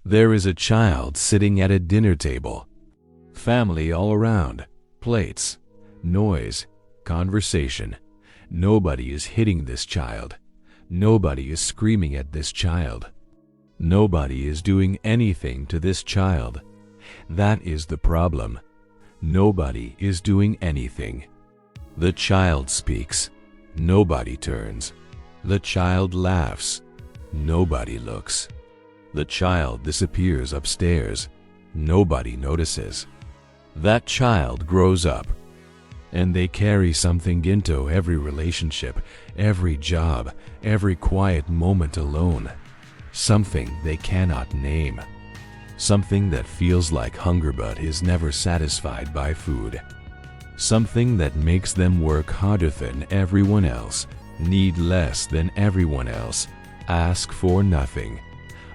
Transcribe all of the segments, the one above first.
There is a child sitting at a dinner table. Family all around, plates, noise, conversation. Nobody is hitting this child. Nobody is screaming at this child. Nobody is doing anything to this child. That is the problem. Nobody is doing anything. The child speaks. Nobody turns. The child laughs. Nobody looks. The child disappears upstairs. Nobody notices. That child grows up, and they carry something into every relationship, every job, every quiet moment alone. Something they cannot name. Something that feels like hunger but is never satisfied by food. Something that makes them work harder than everyone else, need less than everyone else, ask for nothing,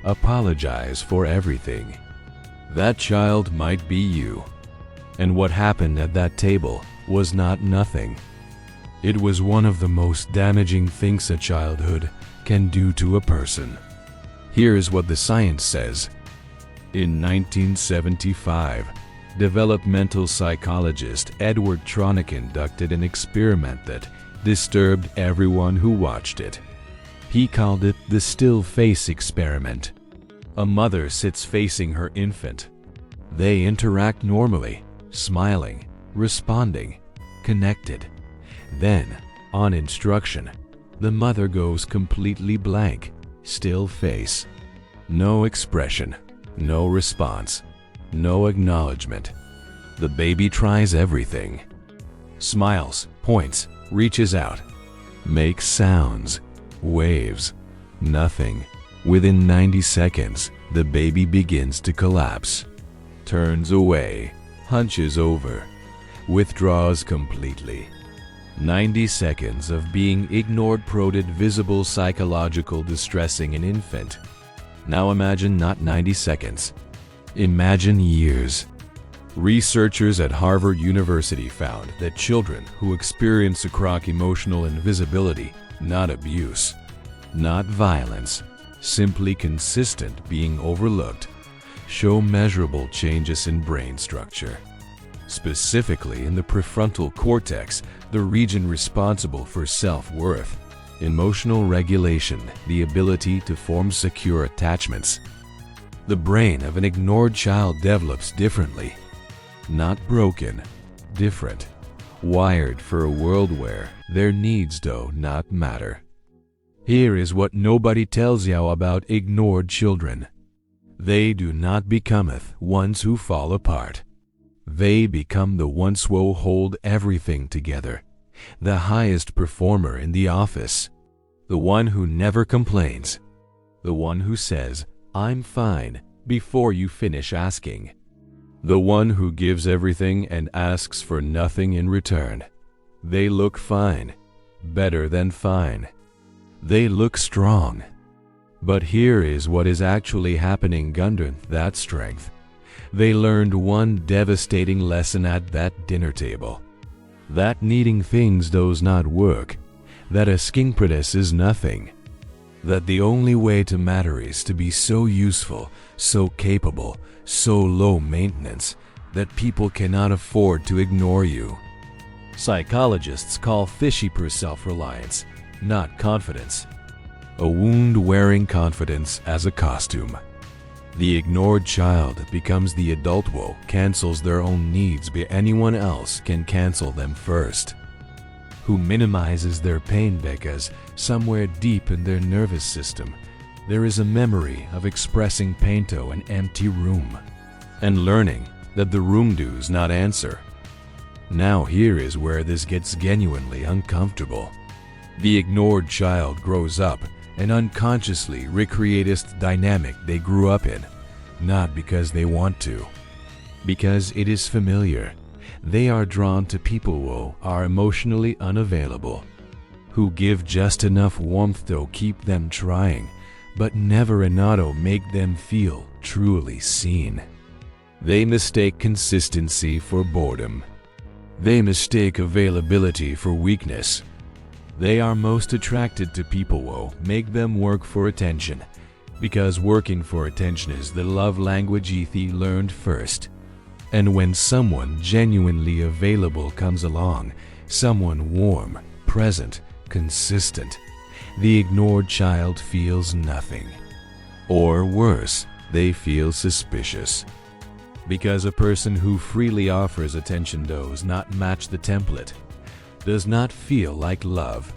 apologize for everything. That child might be you. And what happened at that table was not nothing. It was one of the most damaging things a childhood can do to a person. Here's what the science says. In 1975, developmental psychologist Edward Tronick conducted an experiment that disturbed everyone who watched it. He called it the still face experiment. A mother sits facing her infant. They interact normally, smiling, responding, connected. Then, on instruction, the mother goes completely blank, still face. No expression, no response, no acknowledgement. The baby tries everything. Smiles, points, reaches out, makes sounds, waves, nothing. Within 90 seconds, the baby begins to collapse, turns away, hunches over, withdraws completely. 90 seconds of being ignored produced visible psychological distressing an infant. Now imagine not 90 seconds. Imagine years. Researchers at Harvard University found that children who experience a chronic emotional invisibility, not abuse, not violence, simply consistent being overlooked, show measurable changes in brain structure. Specifically in the prefrontal cortex, the region responsible for self-worth, emotional regulation, the ability to form secure attachments. The brain of an ignored child develops differently. Not broken, different. Wired for a world where their needs do not matter. Here is what nobody tells you about ignored children. They do not becometh ones who fall apart. They become the ones who hold everything together. The highest performer in the office. The one who never complains. The one who says, "I'm fine," before you finish asking. The one who gives everything and asks for nothing in return. They look fine, better than fine. They look strong. But here is what is actually happening under that strength. They learned one devastating lesson at that dinner table. That needing things does not work. That asking for this is nothing. That the only way to matter is to be so useful, so capable, so low maintenance, that people cannot afford to ignore you. Psychologists call fishy per self-reliance, not confidence. A wound-wearing confidence as a costume. The ignored child becomes the adult who cancels their own needs before anyone else can cancel them first. Who minimizes their pain because somewhere deep in their nervous system there is a memory of expressing pain to an empty room and learning that the room does not answer. Now here is where this gets genuinely uncomfortable. The ignored child grows up and unconsciously recreates the dynamic they grew up in, not because they want to, because it is familiar. They are drawn to people who are emotionally unavailable, who give just enough warmth to keep them trying, but never enough to make them feel truly seen. They mistake consistency for boredom. They mistake availability for weakness. They are most attracted to people who make them work for attention, Because working for attention is the love language Ethe learned first. And when someone genuinely available comes along, someone warm, present, consistent, the ignored child feels nothing. Or worse, they feel suspicious. Because a person who freely offers attention does not match the template, does not feel like love,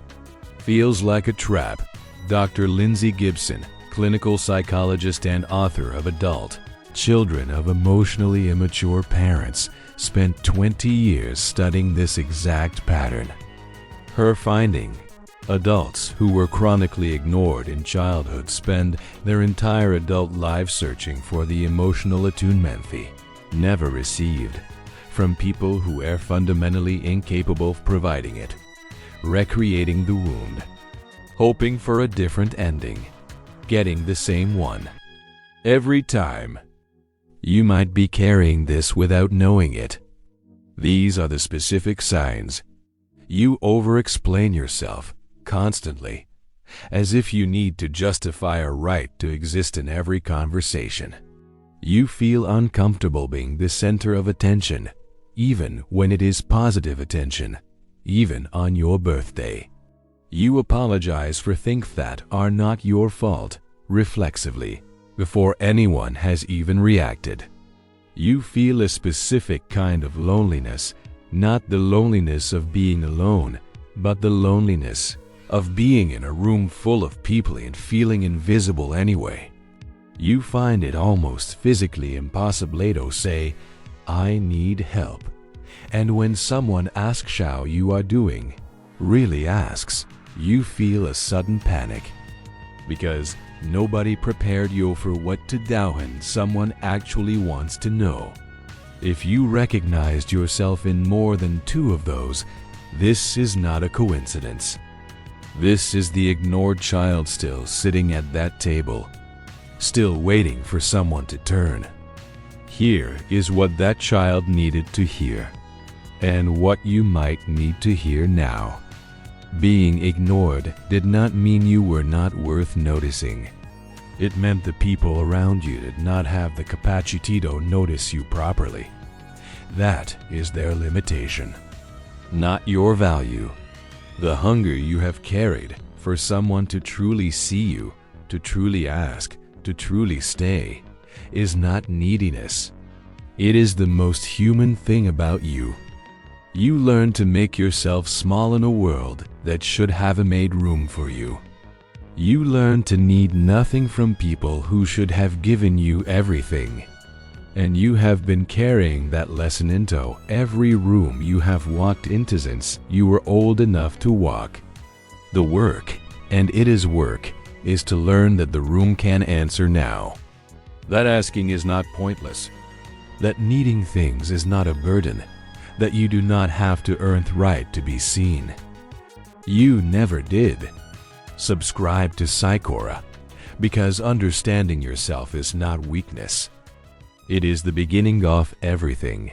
feels like a trap. Dr. Lindsay Gibson, clinical psychologist and author of Adult Children of Emotionally Immature Parents, spent 20 years studying this exact pattern. Her finding: adults who were chronically ignored in childhood spend their entire adult life searching for the emotional attunement they never received from people who are fundamentally incapable of providing it, recreating the wound, hoping for a different ending, getting the same one every time. You might be carrying this without knowing it. These are the specific signs. You over-explain yourself constantly, as if you need to justify a right to exist in every conversation. You feel uncomfortable being the center of attention, even when it is positive attention, even on your birthday. You apologize for things that are not your fault, reflexively, before anyone has even reacted. You feel a specific kind of loneliness, not the loneliness of being alone, but the loneliness of being in a room full of people and feeling invisible anyway. You find it almost physically impossible to say, "I need help." And when someone asks how you are doing, really asks, you feel a sudden panic. Because nobody prepared you for what to do when someone actually wants to know. If you recognized yourself in more than two of those, this is not a coincidence. This is the ignored child still sitting at that table, still waiting for someone to turn. Here is what that child needed to hear, and what you might need to hear now. Being ignored did not mean you were not worth noticing. It meant the people around you did not have the capacity to notice you properly. That is their limitation, not your value. The hunger you have carried for someone to truly see you, to truly ask, to truly stay, is not neediness. It is the most human thing about you. You learn to make yourself small in a world that should have made room for you. You learn to need nothing from people who should have given you everything. And you have been carrying that lesson into every room you have walked into since you were old enough to walk. The work, and it is work, is to learn that the room can answer now. That asking is not pointless. That needing things is not a burden. That you do not have to earn the right to be seen. You never did. Subscribe to Psychora, because understanding yourself is not weakness. It is the beginning of everything.